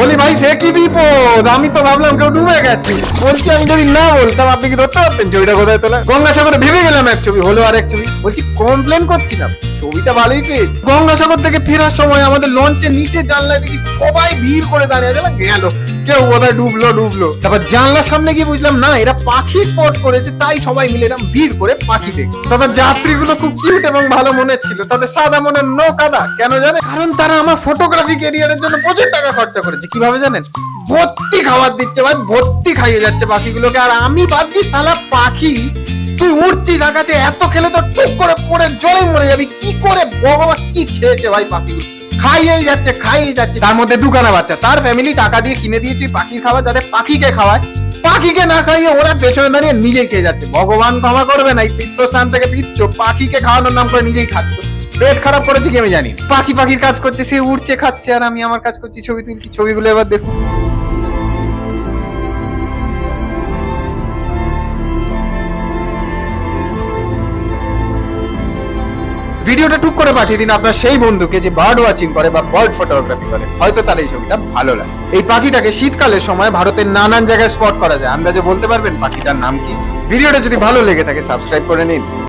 বলি ভাই সে কি বিপদ, আমি তো ভাবলাম কেউ ডুবে গেছে। বলছি আমি যদি না বলতাম আপনি কি ধরতে পারতেন ছবিটা কোথায় তোলা? গঙ্গাসাগরে ভেবে গেলাম এক ছবি, হলো আর এক ছবি। বলছি কমপ্লেন করছি না, ছবিটা ভালোই পেয়েছি। গঙ্গাসাগর থেকে ফেরার সময় আমাদের লঞ্চের নিচে জানলায় দেখি সবাই ভিড় করে দাঁড়িয়ে আছে, গেল কেউ বোধহয় ডুবলো। তারপর জানলার সামনে গিয়ে বুঝলাম না, এরা পাখি স্পট করেছে, তাই সবাই মিলে এরকম ভিড় করে পাখি দেখছে। তাদের যাত্রীগুলো খুব কিউট এবং ভালো মনের ছিল, তাদের সাদা মনের নো কাদা। কেন জানে? কারণ তারা আমার ফটোগ্রাফি ক্যারিয়ারের জন্য প্রচুর টাকা খরচা করেছে। কিভাবে জানেন? ভর্তি খাবার দিচ্ছে ভাই, ভর্তি খাইয়ে যাচ্ছে পাখিগুলোকে। আর আমি ভাবছি শালা পাখি, তুই উড়ছিস আকাশে, এত খেলে তো টুক করে পড়ে জলে মরে যাবি। কি করে ভগবান কি খেয়েছে ভাই পাখিগুলো? খাইয়েই যাচ্ছে। তার মধ্যে দুখানা বাচ্চা, তার ফ্যামিলি টাকা দিয়ে কিনে দিয়েছি পাখির খাবার, যাতে পাখিকে খাওয়ায়। পাখিকে না খাইয়ে ওরা পেছনে দাঁড়িয়ে নিজেই খেয়ে যাচ্ছে। ভগবান ক্ষমা করবে না, এই তীর্থস্থান থেকে ফিরছ, পাখিকে খাওয়ানোর নাম করে নিজেই খাচ্ছ। পেট খারাপ করেছে কি আমি জানি। পাখির কাজ করছে, সে উড়ছে খাচ্ছে, আর আমি আমার কাজ করছি, ছবি তুলছি। ছবিগুলো এবার দেখুন। ভিডিওটা টুক করে পাঠিয়ে দিন আপনার সেই বন্ধুকে যে বার্ড ওয়াচিং করে বা বার্ড ফটোগ্রাফি করে, হয়তো তার এই ছবিটা ভালো লাগে। এই পাখিটাকে শীতকালের সময় ভারতের নানান জায়গায় স্পট করা যায়। আন্দাজে বলতে পারবেন পাখিটার নাম কি? ভিডিওটা যদি ভালো লেগে থাকে সাবস্ক্রাইব করে নিন।